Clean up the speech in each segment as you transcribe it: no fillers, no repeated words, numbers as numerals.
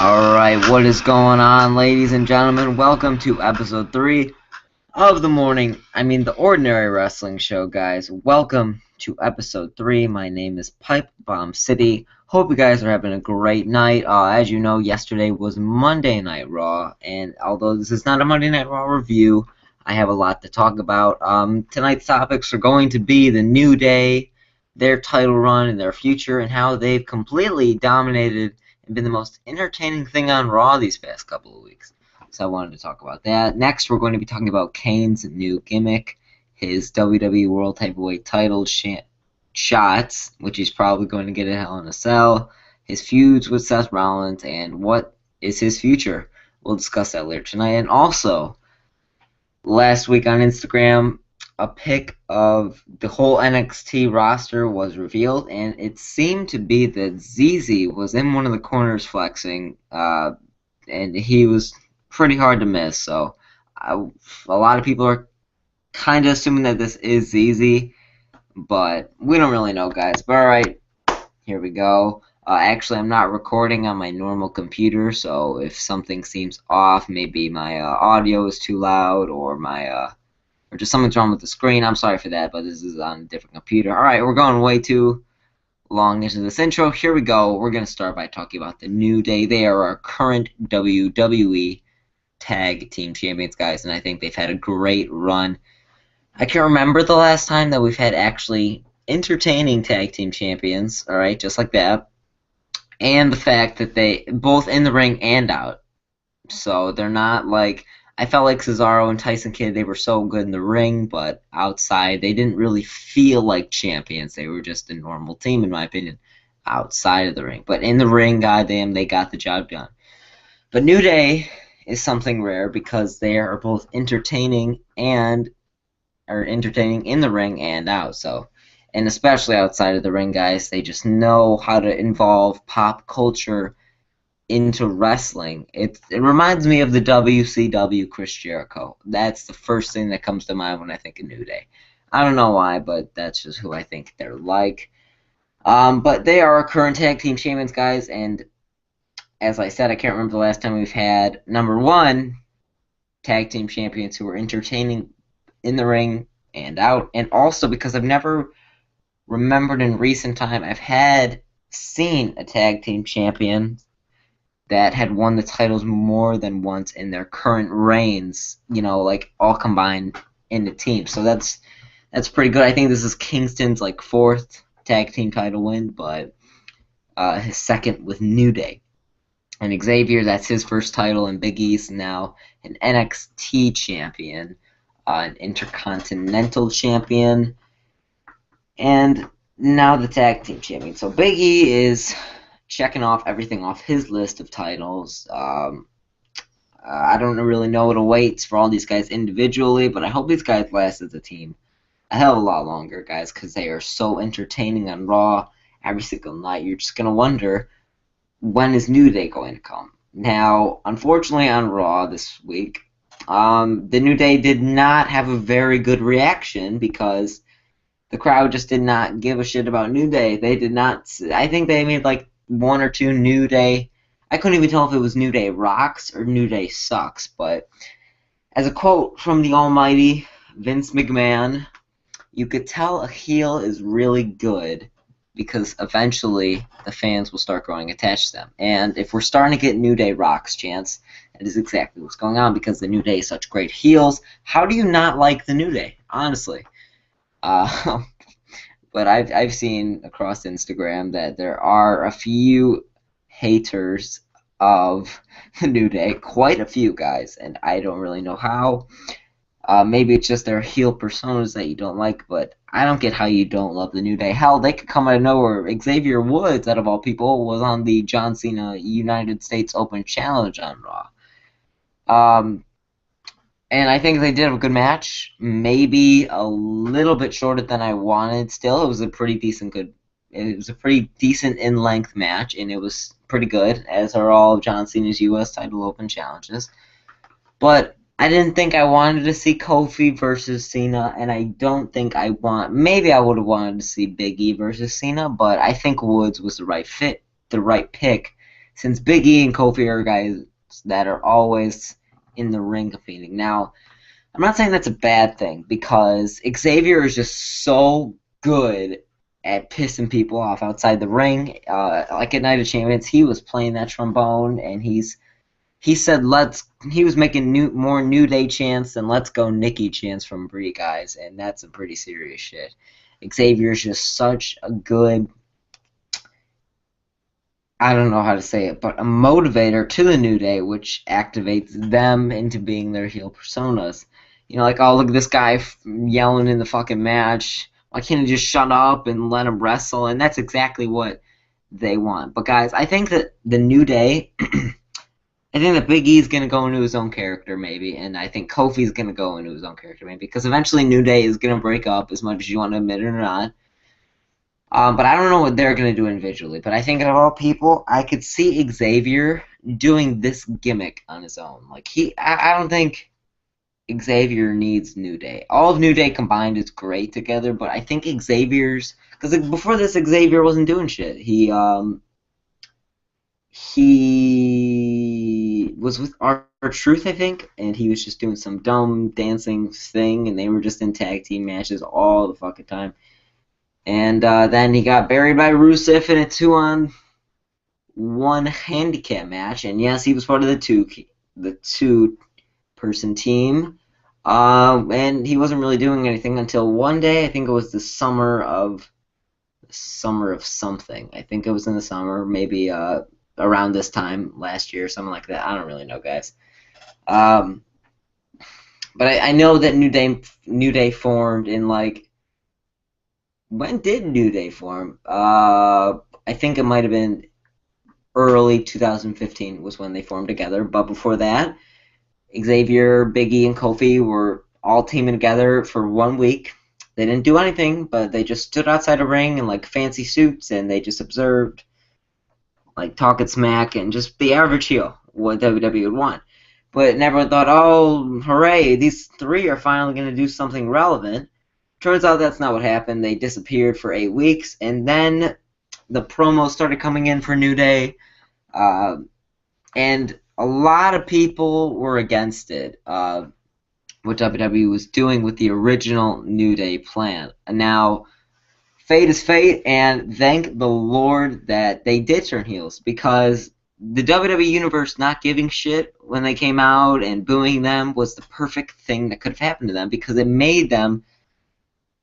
Alright, what is going on, ladies and gentlemen? Welcome to episode 3 of the Ordinary Wrestling Show, guys. Welcome to episode 3. My name is Pipe Bomb City. Hope you guys are having a great night. As you know, yesterday was Monday Night Raw, and although this is not a Monday Night Raw review, I have a lot to talk about. Tonight's topics are going to be the New Day, their title run, and their future, and how they've completely dominated and been the most entertaining thing on Raw these past couple of weeks. So I wanted to talk about that. Next, we're going to be talking about Kane's new gimmick, his WWE World Heavyweight title shots, which he's probably going to get at Hell in a Cell, his feuds with Seth Rollins, and what is his future. We'll discuss that later tonight. And also, last week on Instagram, a pic of the whole NXT roster was revealed, and it seemed to be that ZZ was in one of the corners flexing, and he was pretty hard to miss. So a lot of people are kind of assuming that this is ZZ, but we don't really know, guys. But alright, here we go. Actually, I'm not recording on my normal computer, so if something seems off, maybe my audio is too loud, or just something's wrong with the screen, I'm sorry for that, but this is on a different computer. Alright, we're going way too long into this intro. Here we go. We're going to start by talking about the New Day. They are our current WWE Tag Team Champions, guys, and I think they've had a great run. I can't remember the last time that we've had actually entertaining Tag Team Champions, alright, just like that. And the fact that they, both in the ring and out. So they're not like, I felt like Cesaro and Tyson Kidd, they were so good in the ring, but outside, they didn't really feel like champions. They were just a normal team, in my opinion, outside of the ring. But in the ring, goddamn, they got the job done. But New Day is something rare because they are both entertaining in the ring and out. So, and especially outside of the ring, guys, they just know how to involve pop culture into wrestling. It reminds me of the WCW Chris Jericho. That's the first thing that comes to mind when I think of New Day. I don't know why, but that's just who I think they're like. But they are our current tag team champions, guys, and as I said, I can't remember the last time we've had number one tag team champions who were entertaining in the ring and out, and also because I've never remembered in recent time I've seen a tag team champion that had won the titles more than once in their current reigns, like all combined in the team. So that's pretty good. I think this is Kingston's fourth tag team title win, but his second with New Day. And Xavier, that's his first title, and Big E's now an NXT champion, an Intercontinental champion, and now the tag team champion. So Big E is checking off everything off his list of titles. I don't really know what awaits for all these guys individually, but I hope these guys last as a team a hell of a lot longer, guys, because they are so entertaining on Raw every single night. You're just going to wonder, when is New Day going to come? Now, unfortunately on Raw this week, the New Day did not have a very good reaction because the crowd just did not give a shit about New Day. They did not. I think they made one or two New Day. I couldn't even tell if it was New Day rocks or New Day sucks, but as a quote from the almighty Vince McMahon, you could tell a heel is really good because eventually the fans will start growing attached to them. And if we're starting to get New Day rocks chants, that is exactly what's going on because the New Day is such great heels. How do you not like the New Day, honestly? But I've seen across Instagram that there are a few haters of the New Day, quite a few guys, and I don't really know how. Maybe it's just their heel personas that you don't like, but I don't get how you don't love the New Day. Hell, they could come out of nowhere. Xavier Woods, out of all people, was on the John Cena United States Open Challenge on Raw. And I think they did have a good match. Maybe a little bit shorter than I wanted. Still, it was a pretty decent in-length match, and it was pretty good, as are all of John Cena's U.S. title open challenges. But I didn't think I wanted to see Kofi versus Cena, and I don't think maybe I would have wanted to see Big E versus Cena, but I think Woods was the right pick, since Big E and Kofi are guys that are always in the ring competing. Now, I'm not saying that's a bad thing because Xavier is just so good at pissing people off outside the ring. Like at Night of Champions, he was playing that trombone, and he said he was making more New Day chants than "Let's Go Nikki" chants from Brie guys, and that's some pretty serious shit. Xavier's just such a good, I don't know how to say it, but a motivator to the New Day, which activates them into being their heel personas. You know, like, oh, look at this guy yelling in the fucking match. Why can't he just shut up and let him wrestle? And that's exactly what they want. But, guys, I think that the New Day, I think that Big E's going to go into his own character, maybe. And I think Kofi's going to go into his own character, maybe. Because eventually New Day is going to break up, as much as you want to admit it or not. But I don't know what they're going to do individually. But I think of all people, I could see Xavier doing this gimmick on his own. Like, I don't think Xavier needs New Day. All of New Day combined is great together, but I think Xavier's... Because before this, Xavier wasn't doing shit. He was with R-Truth, I think, and he was just doing some dumb dancing thing, and they were just in tag team matches all the fucking time. And then he got buried by Rusev in a 2-on-1 handicap match. And yes, he was part of the two-person team. And he wasn't really doing anything until one day. I think it was the summer of something. I think it was in the summer, maybe around this time last year, something like that. I don't really know, guys. But I know that New Day formed in like. When did New Day form? I think it might have been early 2015 was when they formed together. But before that, Xavier, Big E, and Kofi were all teaming together for 1 week. They didn't do anything, but they just stood outside a ring in like fancy suits, and they just observed, like talking smack, and just the average heel, what WWE would want. But everyone thought, oh, hooray, these three are finally going to do something relevant. Turns out that's not what happened. They disappeared for 8 weeks, and then the promos started coming in for New Day, and a lot of people were against it, what WWE was doing with the original New Day plan. And now, fate is fate, and thank the Lord that they did turn heels, because the WWE Universe not giving shit when they came out and booing them was the perfect thing that could have happened to them, because it made them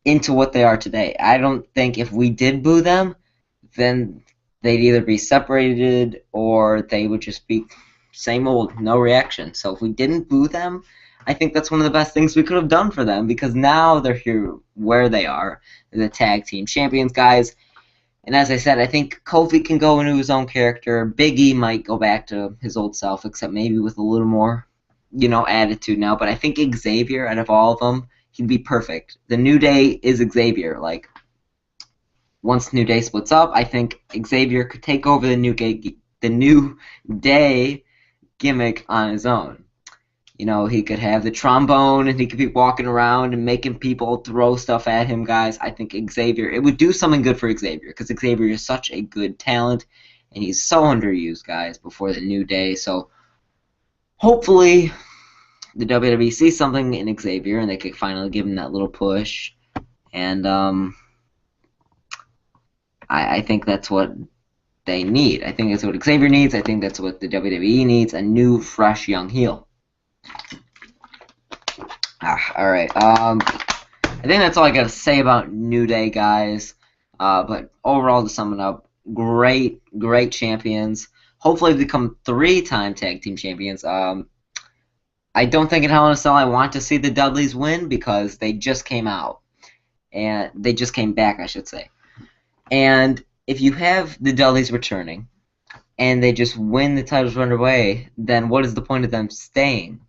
into what they are today. I don't think if we did boo them, then they'd either be separated or they would just be same old, no reaction. So if we didn't boo them, I think that's one of the best things we could have done for them, because now they're here where they are, the tag team champions, guys. And as I said, I think Kofi can go into his own character. Big E might go back to his old self, except maybe with a little more, attitude now. But I think Xavier, out of all of them, he'd be perfect. The New Day is Xavier. Like, once New Day splits up, I think Xavier could take over the New Day gimmick on his own. He could have the trombone, and he could be walking around and making people throw stuff at him, guys. I think Xavier, it would do something good for Xavier, because Xavier is such a good talent, and he's so underused, guys, before the New Day. So, hopefully, the WWE sees something in Xavier, and they could finally give him that little push. And I think that's what they need. I think that's what Xavier needs. I think that's what the WWE needs, a new, fresh, young heel. Alright. I think that's all I got to say about New Day, guys. But overall, to sum it up, great champions. Hopefully become 3-time tag team champions. I don't think in Hell in a Cell I want to see the Dudleys win, because they just came out. And they just came back, I should say. And if you have the Dudleys returning, and they just win the titles right away, then what is the point of them staying?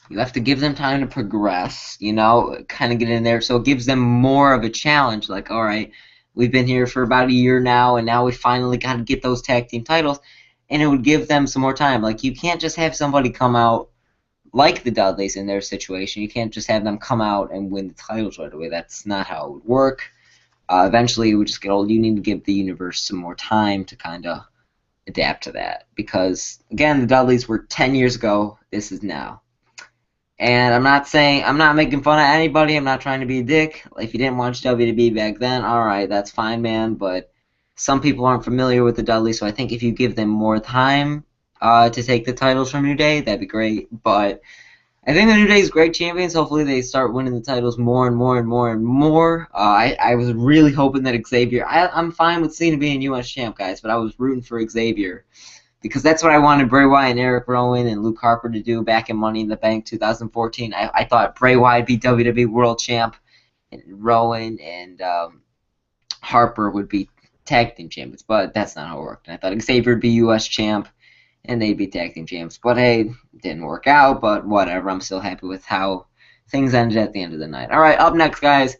You have to give them time to progress, kind of get in there, so it gives them more of a challenge. Like, all right, we've been here for about a year now, and now we finally got to get those tag team titles, and it would give them some more time. Like, you can't just have somebody come out like the Dudleys in their situation. You can't just have them come out and win the titles right away. That's not how it would work. Eventually, it would just get old. You need to give the universe some more time to kind of adapt to that because, again, the Dudleys were 10 years ago. This is now. And I'm not making fun of anybody. I'm not trying to be a dick. If you didn't watch WWE back then, alright, that's fine, man. But some people aren't familiar with the Dudleys, so I think if you give them more time to take the titles from New Day, that'd be great. But I think the New Day is great champions. Hopefully they start winning the titles more and more and more and more. I was really hoping that Xavier... I'm fine with Cena being U.S. champ, guys, but I was rooting for Xavier because that's what I wanted Bray Wyatt and Eric Rowan and Luke Harper to do back in Money in the Bank 2014. I thought Bray Wyatt would be WWE World Champ, and Rowan and Harper would be tag team champions, but that's not how it worked. And I thought Xavier would be U.S. champ, and they'd be tag team champs. But hey, it didn't work out, but whatever. I'm still happy with how things ended at the end of the night. All right, up next, guys.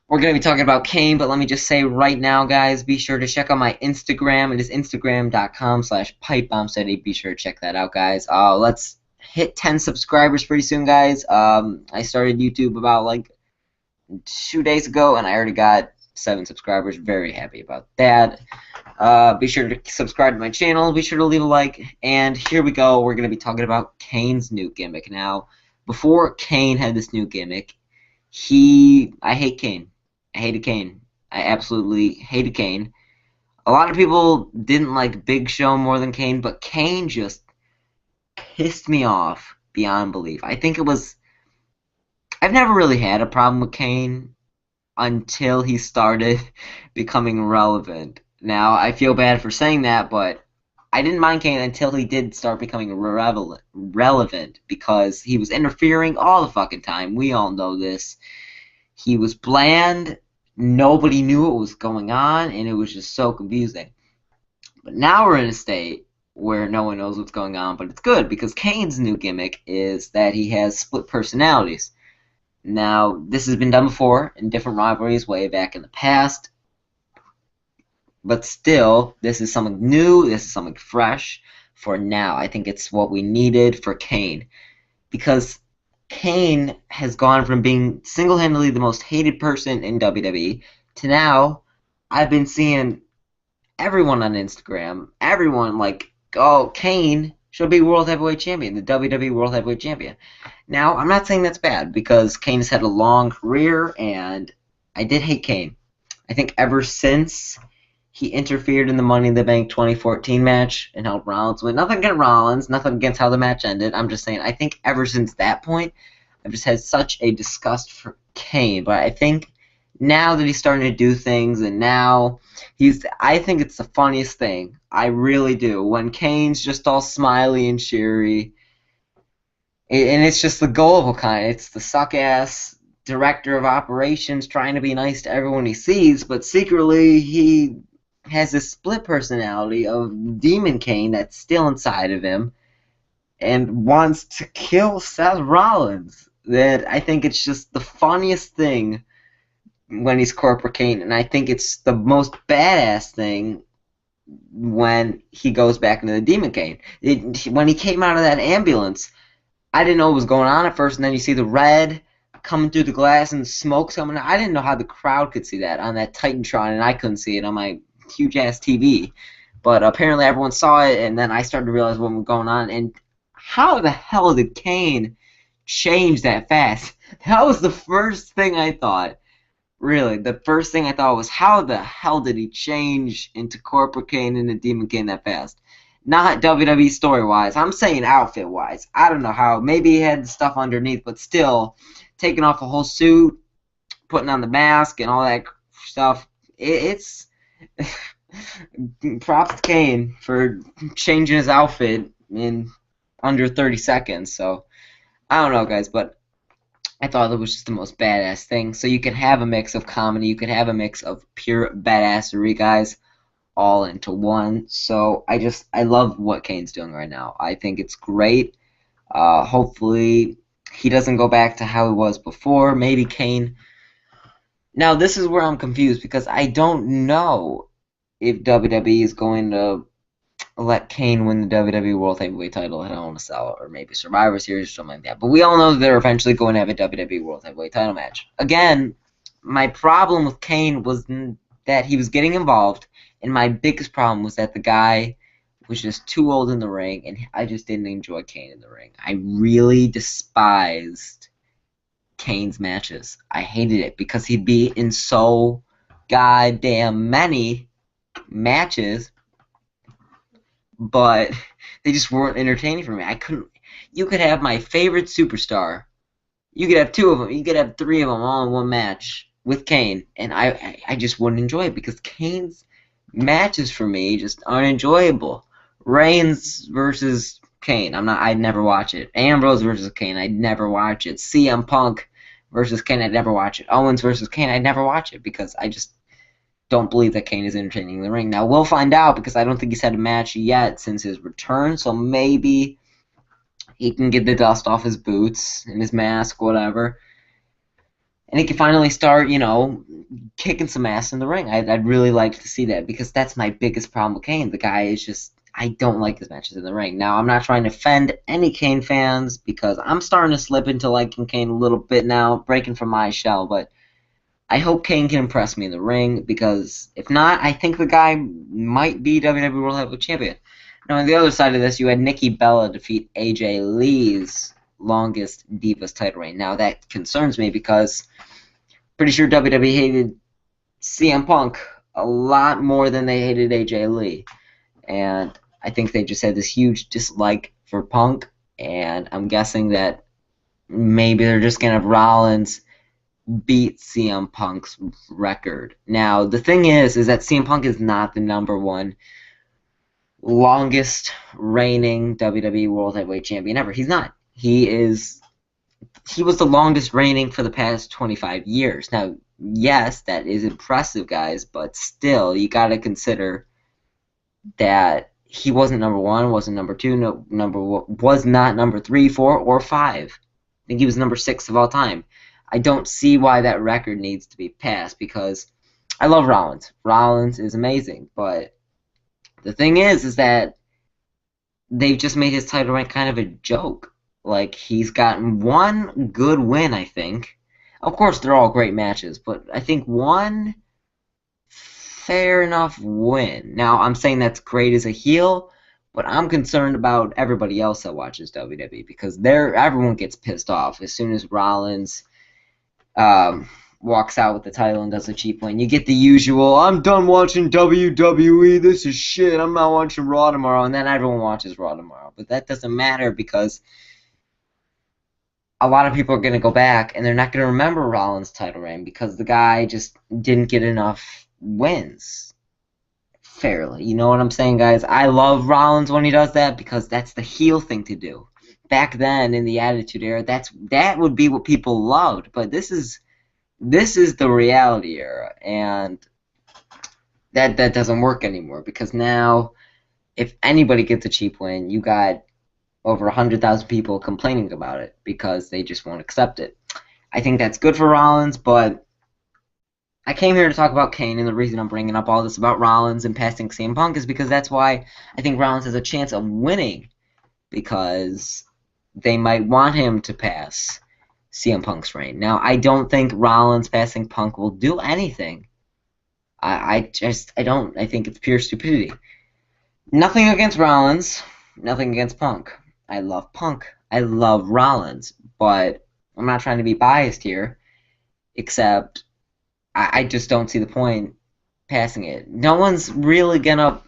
We're going to be talking about Kane, but let me just say right now, guys, be sure to check out my Instagram. It is instagram.com/pipebombsteady. Be sure to check that out, guys. Let's hit 10 subscribers pretty soon, guys. I started YouTube about, like, 2 days ago, and I already got 7 subscribers. Very happy about that. Be sure to subscribe to my channel. Be sure to leave a like. And here we go. We're going to be talking about Kane's new gimmick. Now, before Kane had this new gimmick, I hate Kane. I hated Kane. I absolutely hated Kane. A lot of people didn't like Big Show more than Kane, but Kane just pissed me off beyond belief. I think it was... I've never really had a problem with Kane until he started becoming relevant. Now, I feel bad for saying that, but I didn't mind Kane until he did start becoming relevant because he was interfering all the fucking time. We all know this. He was bland. Nobody knew what was going on, and it was just so confusing. But now we're in a state where no one knows what's going on, but it's good because Kane's new gimmick is that he has split personalities. Now, this has been done before in different rivalries way back in the past, but still, this is something new, this is something fresh for now. I think it's what we needed for Kane because Kane has gone from being single-handedly the most hated person in WWE to now I've been seeing everyone on Instagram, everyone like, oh, Kane should be World Heavyweight Champion, the WWE World Heavyweight Champion. Now, I'm not saying that's bad because Kane has had a long career and I did hate Kane. I think ever since he interfered in the Money in the Bank 2014 match and helped Rollins win. Nothing against Rollins, nothing against how the match ended. I'm just saying, I think ever since that point, I've just had such a disgust for Kane. But I think now that he's starting to do things, and now I think it's the funniest thing. I really do. When Kane's just all smiley and cheery, and it's just the gullible kind. It's the suck-ass director of operations trying to be nice to everyone he sees, but secretly he has this split personality of Demon Kane that's still inside of him and wants to kill Seth Rollins. That I think it's just the funniest thing when he's Corporate Kane, and I think it's the most badass thing when he goes back into the Demon Kane. When he came out of that ambulance, I didn't know what was going on at first, and then you see the red coming through the glass and smoke coming out. I didn't know how the crowd could see that on that Titantron, and I couldn't see it on my huge-ass TV. But apparently everyone saw it, and then I started to realize what was going on. And how the hell did Kane change that fast? That was the first thing I thought. Really, the first thing I thought was, how the hell did he change into Corporate Kane and the Demon Kane that fast? Not WWE story-wise. I'm saying outfit-wise. I don't know how. Maybe he had stuff underneath, but still, taking off a whole suit, putting on the mask, and all that stuff. It's props to Kane for changing his outfit in under 30 seconds. So, I don't know, guys, but I thought it was just the most badass thing. So you can have a mix of comedy. You can have a mix of pure badassery, guys, all into one. So I love what Kane's doing right now. I think it's great. Hopefully he doesn't go back to how he was before. Maybe Kane... Now, this is where I'm confused because I don't know if WWE is going to let Kane win the WWE World Heavyweight title at Hell in a Cell, or maybe Survivor Series or something like that. But we all know that they're eventually going to have a WWE World Heavyweight title match. Again, my problem with Kane was that he was getting involved, and my biggest problem was that the guy was just too old in the ring, and I just didn't enjoy Kane in the ring. I really despised Kane's matches. I hated it because he'd be in so goddamn many matches, but they just weren't entertaining for me. I couldn't. You could have my favorite superstar. You could have two of them. You could have three of them all in one match with Kane, and I just wouldn't enjoy it because Kane's matches for me just aren't enjoyable. Reigns versus Kane, I'd never watch it. Ambrose versus Kane, I'd never watch it. CM Punk versus Kane, I'd never watch it. Owens versus Kane, I'd never watch it because I just don't believe that Kane is entertaining in the ring. Now we'll find out because I don't think he's had a match yet since his return, so maybe he can get the dust off his boots and his mask, whatever. And he can finally start, kicking some ass in the ring. I'd really like to see that because that's my biggest problem with Kane. The guy is just, I don't like his matches in the ring. Now, I'm not trying to offend any Kane fans because I'm starting to slip into liking Kane a little bit now, breaking from my shell, but I hope Kane can impress me in the ring because if not, I think the guy might be WWE World Heavyweight Champion. Now, on the other side of this, you had Nikki Bella defeat AJ Lee's longest Divas title reign. Now, that concerns me because pretty sure WWE hated CM Punk a lot more than they hated AJ Lee. And I think they just had this huge dislike for Punk, and I'm guessing that maybe they're just going to have Rollins beat CM Punk's record. Now, the thing is that CM Punk is not the #1 longest reigning WWE World Heavyweight Champion ever. He's not. He was the longest reigning for the past 25 years. Now, yes, that is impressive, guys, but still, you got to consider that he wasn't #1, wasn't #2, was not #3, 4, or 5. I think he was #6 of all time. I don't see why that record needs to be passed because I love Rollins. Rollins is amazing, but the thing is that they've just made his title reign kind of a joke. Like, he's gotten one good win, I think. Of course, they're all great matches, but I think one fair enough win. Now, I'm saying that's great as a heel, but I'm concerned about everybody else that watches WWE because everyone gets pissed off as soon as Rollins walks out with the title and does a cheap win. You get the usual, I'm done watching WWE, this is shit, I'm not watching Raw tomorrow, and then everyone watches Raw tomorrow. But that doesn't matter because a lot of people are going to go back and they're not going to remember Rollins' title reign because the guy just didn't get enough wins fairly. You know what I'm saying, guys? I love Rollins when he does that because that's the heel thing to do. Back then in the Attitude Era, that would be what people loved, but this is the reality era, and that doesn't work anymore because now if anybody gets a cheap win, you got over 100,000 people complaining about it because they just won't accept it. I think that's good for Rollins, but I came here to talk about Kane, and the reason I'm bringing up all this about Rollins and passing CM Punk is because that's why I think Rollins has a chance of winning because they might want him to pass CM Punk's reign. Now, I don't think Rollins passing Punk will do anything. I don't. I think it's pure stupidity. Nothing against Rollins, nothing against Punk. I love Punk. I love Rollins, but I'm not trying to be biased here, except I just don't see the point passing it. No one's really gonna.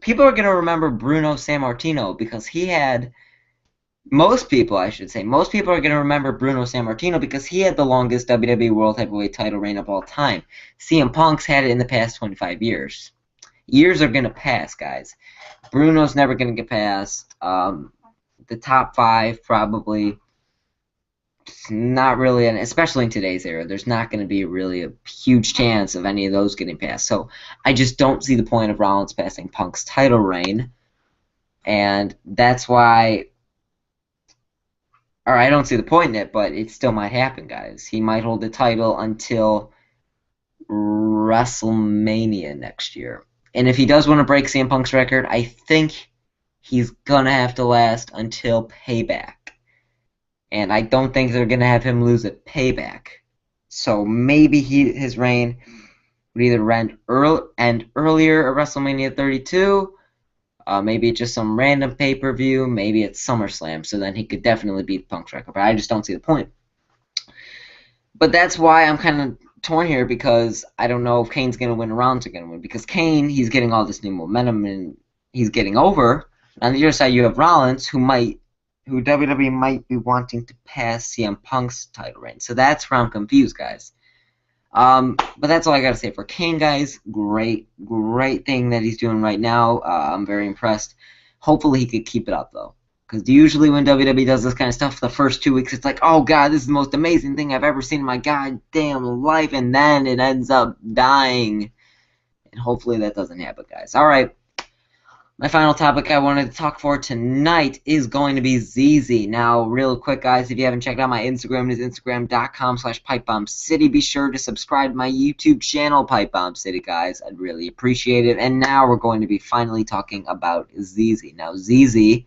People are gonna remember Bruno Sammartino because he had. Most people are going to remember Bruno Sammartino because he had the longest WWE World Heavyweight title reign of all time. CM Punk's had it in the past 25 years. Years are going to pass, guys. Bruno's never going to get past. The top 5 probably not really, and especially in today's era, there's not going to be really a huge chance of any of those getting past. So I just don't see the point of Rollins passing Punk's title reign, and that's why. Or I don't see the point in it, but it still might happen, guys. He might hold the title until WrestleMania next year. And if he does want to break CM Punk's record, I think he's going to have to last until Payback. And I don't think they're going to have him lose at Payback. So maybe his reign would either end earlier at WrestleMania 32, Maybe it's just some random pay-per-view. Maybe it's SummerSlam. So then he could definitely beat Punk's record. But I just don't see the point. But that's why I'm kind of torn here, because I don't know if Kane's going to win or Rollins are going to win. Because Kane, he's getting all this new momentum and he's getting over. On the other side, you have Rollins, who WWE might be wanting to pass CM Punk's title reign. So that's where I'm confused, guys. But that's all I got to say for Kane, guys. Great thing that he's doing right now. I'm very impressed. Hopefully he could keep it up, though. Because usually when WWE does this kind of stuff, the first 2 weeks, it's like, oh, God, this is the most amazing thing I've ever seen in my goddamn life. And then it ends up dying. And hopefully that doesn't happen, guys. All right. My final topic I wanted to talk for tonight is going to be ZZ. Now, real quick, guys, if you haven't checked out my Instagram, it is instagram.com/pipebombcity. Be sure to subscribe to my YouTube channel, Pipebomb City, guys. I'd really appreciate it. And now we're going to be finally talking about ZZ. Now, ZZ,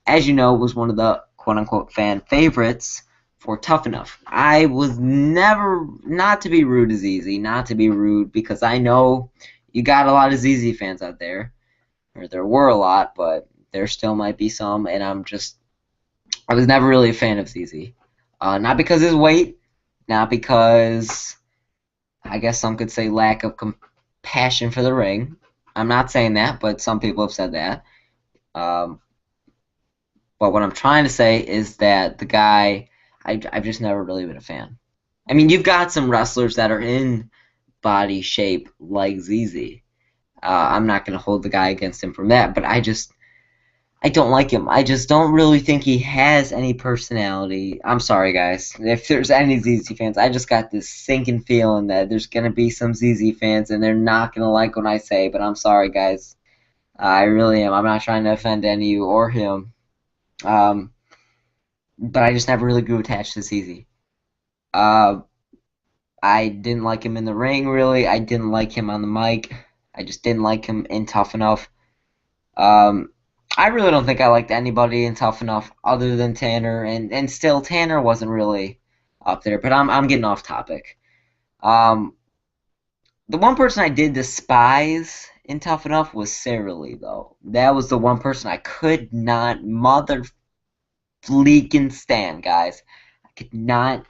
as you know, was one of the quote-unquote fan favorites for Tough Enough. I was never, not to be rude to ZZ, not to be rude, because I know you got a lot of ZZ fans out there. Or there were a lot, but there still might be some, and I was never really a fan of ZZ. Not because of his weight, not because, I guess some could say, lack of compassion for the ring. I'm not saying that, but some people have said that. But what I'm trying to say is that the guy, I've just never really been a fan. I mean, you've got some wrestlers that are in body shape like ZZ. I'm not going to hold the guy against him from that, but I don't like him. I just don't really think he has any personality. I'm sorry, guys. If there's any ZZ fans, I just got this sinking feeling that there's going to be some ZZ fans, and they're not going to like what I say, but I'm sorry, guys. I really am. I'm not trying to offend any of you or him. But I just never really grew attached to ZZ. I didn't like him in the ring, really. I didn't like him on the mic. I just didn't like him in Tough Enough. I really don't think I liked anybody in Tough Enough other than Tanner, and still Tanner wasn't really up there. But I'm getting off topic. The one person I did despise in Tough Enough was Sarah Lee, though. That was the one person I could not mother-fleeking stand, guys. I could not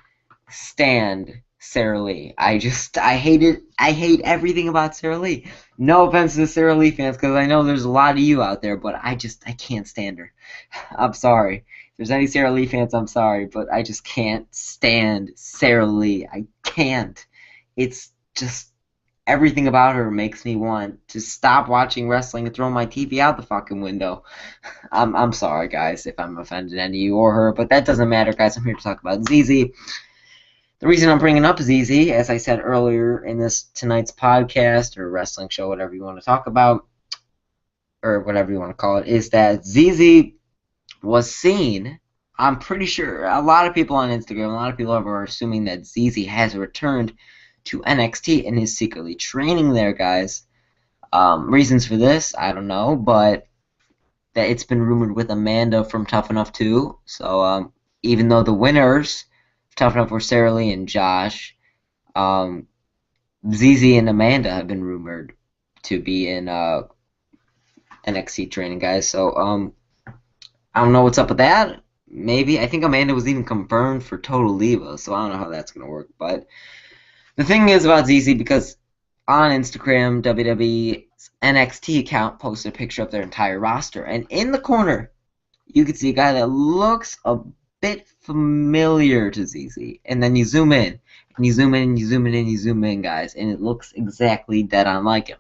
stand Sarah Lee. I hate everything about Sarah Lee. No offense to the Sarah Lee fans, because I know there's a lot of you out there, but I can't stand her. I'm sorry. If there's any Sarah Lee fans, I'm sorry, but I just can't stand Sarah Lee. I can't. It's just, everything about her makes me want to stop watching wrestling and throw my TV out the fucking window. I'm sorry, guys, if I'm offended any of you or her, but that doesn't matter, guys. I'm here to talk about ZZ. The reason I'm bringing up ZZ, as I said earlier in tonight's podcast or wrestling show, whatever you want to talk about, or whatever you want to call it, is that ZZ was seen. I'm pretty sure a lot of people on Instagram, a lot of people are assuming that ZZ has returned to NXT and is secretly training there, guys. Reasons for this, I don't know, but that it's been rumored with Amanda from Tough Enough too. So even though the winners Tough Enough were Sarah Lee and Josh, ZZ and Amanda have been rumored to be in NXT training, guys. So I don't know what's up with that. Maybe. I think Amanda was even confirmed for Total Diva, so I don't know how that's going to work. But the thing is about ZZ, because on Instagram, WWE's NXT account posted a picture of their entire roster, and in the corner, you can see a guy that looks a bit familiar to ZZ, and then you zoom in, and you zoom in, and you zoom in, and you zoom in, guys, and it looks exactly dead on like him.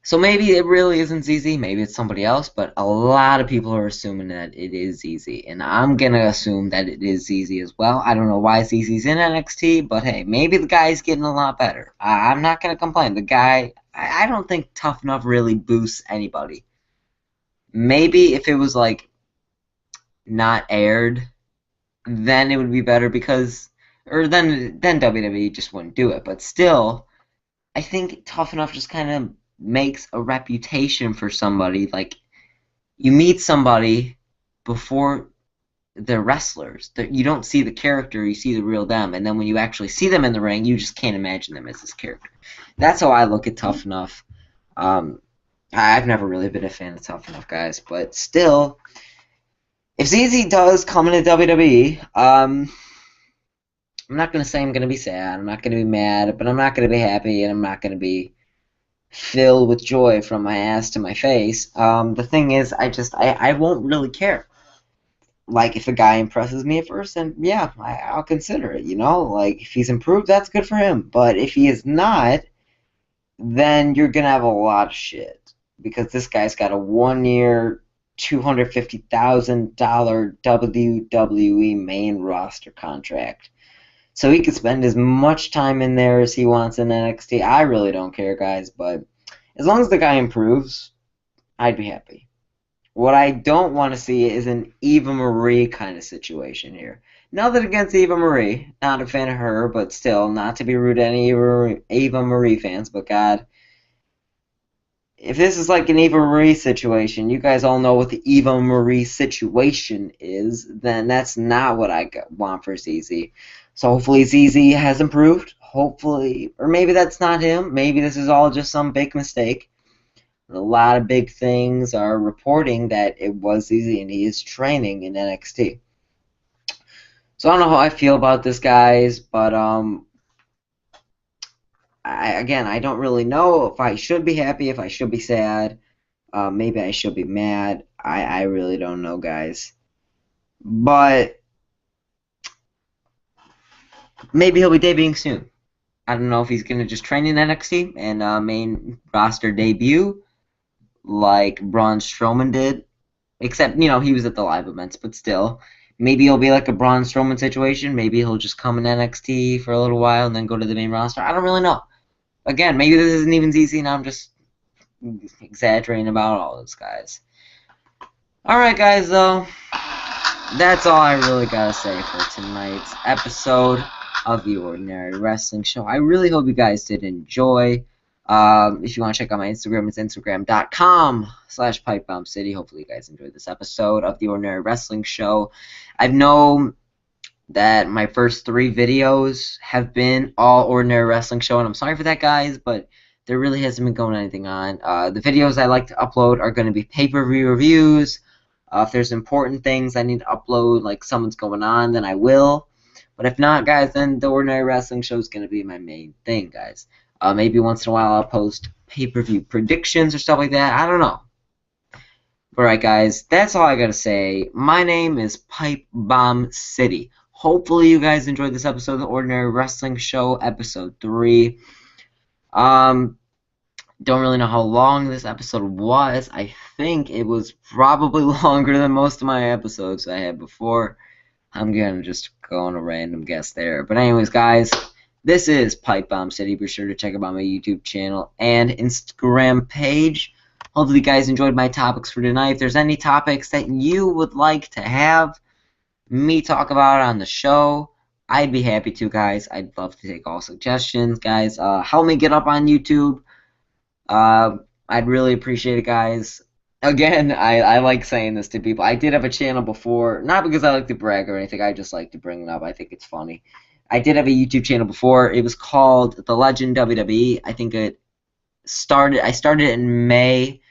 So maybe it really isn't ZZ, maybe it's somebody else, but a lot of people are assuming that it is ZZ, and I'm gonna assume that it is ZZ as well. I don't know why ZZ's in NXT, but hey, maybe the guy's getting a lot better. I'm not gonna complain. The guy, I don't think Tough Enough really boosts anybody. Maybe if it was like not aired, then it would be better, because, or then WWE just wouldn't do it. But still, I think Tough Enough just kind of makes a reputation for somebody. Like, you meet somebody before they're wrestlers. You don't see the character, you see the real them, and then when you actually see them in the ring, you just can't imagine them as this character. That's how I look at Tough Enough. I've never really been a fan of Tough Enough, guys, but still, if ZZ does come into WWE, I'm not gonna say I'm gonna be sad. I'm not gonna be mad, but I'm not gonna be happy, and I'm not gonna be filled with joy from my ass to my face. The thing is, I won't really care. Like, if a guy impresses me at first, then yeah, I'll consider it. Like, if he's improved, that's good for him. But if he is not, then you're gonna have a lot of shit because this guy's got a 1 year, $250,000 WWE main roster contract. So he could spend as much time in there as he wants in NXT. I really don't care, guys, but as long as the guy improves, I'd be happy. What I don't want to see is an Eva Marie kind of situation here. Nothing against Eva Marie. Not a fan of her, but still, not to be rude to any Eva Marie fans, but God, if this is like an Eva Marie situation, you guys all know what the Eva Marie situation is, then that's not what I want for ZZ. So hopefully ZZ has improved. Hopefully, or maybe that's not him. Maybe this is all just some big mistake. A lot of big things are reporting that it was ZZ and he is training in NXT. So I don't know how I feel about this, guys, but I don't really know if I should be happy, if I should be sad. Maybe I should be mad. I really don't know, guys. But maybe he'll be debuting soon. I don't know if he's going to just train in NXT and main roster debut like Braun Strowman did. Except, he was at the live events, but still. Maybe it'll be like a Braun Strowman situation. Maybe he'll just come in NXT for a little while and then go to the main roster. I don't really know. Again, maybe this isn't even ZZ and I'm just exaggerating about all this, guys. Alright, guys, though. That's all I really gotta say for tonight's episode of the Ordinary Wrestling Show. I really hope you guys did enjoy. If you want to check out my Instagram, it's instagram.com/pipebombcity. Hopefully you guys enjoyed this episode of the Ordinary Wrestling Show. I know that my first 3 videos have been all Ordinary Wrestling Show, and I'm sorry for that, guys, but there really hasn't been going anything on. The videos I like to upload are going to be pay-per-view reviews. If there's important things I need to upload, like someone's going on, then I will. But if not, guys, then the Ordinary Wrestling Show is going to be my main thing, guys. Maybe once in a while I'll post pay-per-view predictions or stuff like that. I don't know. Alright, guys, that's all I got to say. My name is Pipe Bomb City. Hopefully you guys enjoyed this episode of the Ordinary Wrestling Show, episode 3. Don't really know how long this episode was. I think it was probably longer than most of my episodes I had before. I'm gonna just go on a random guess there. But anyways, guys, this is Pipe Bomb City. Be sure to check out my YouTube channel and Instagram page. Hopefully you guys enjoyed my topics for tonight. If there's any topics that you would like to have me talk about on the show, I'd be happy to, guys. I'd love to take all suggestions, guys. Help me get up on YouTube. I'd really appreciate it, guys. Again, I like saying this to people. I did have a channel before, not because I like to brag or anything. I just like to bring it up. I think it's funny. I did have a YouTube channel before. It was called The Legend WWE. I think I started it in May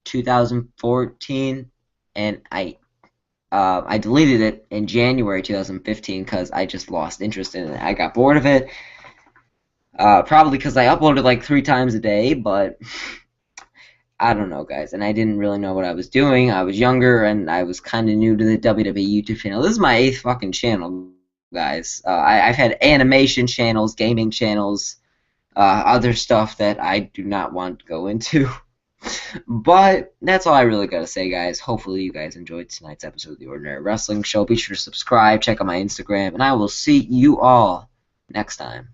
2014, and I deleted it in January 2015 because I just lost interest in it. I got bored of it. Probably because I uploaded like 3 times a day, but I don't know, guys. And I didn't really know what I was doing. I was younger, and I was kind of new to the WWE YouTube channel. This is my 8th fucking channel, guys. I've had animation channels, gaming channels, other stuff that I do not want to go into. But that's all I really gotta say, guys. Hopefully you guys enjoyed tonight's episode of the Ordinary Wrestling Show. Be sure to subscribe, check out my Instagram, and I will see you all next time.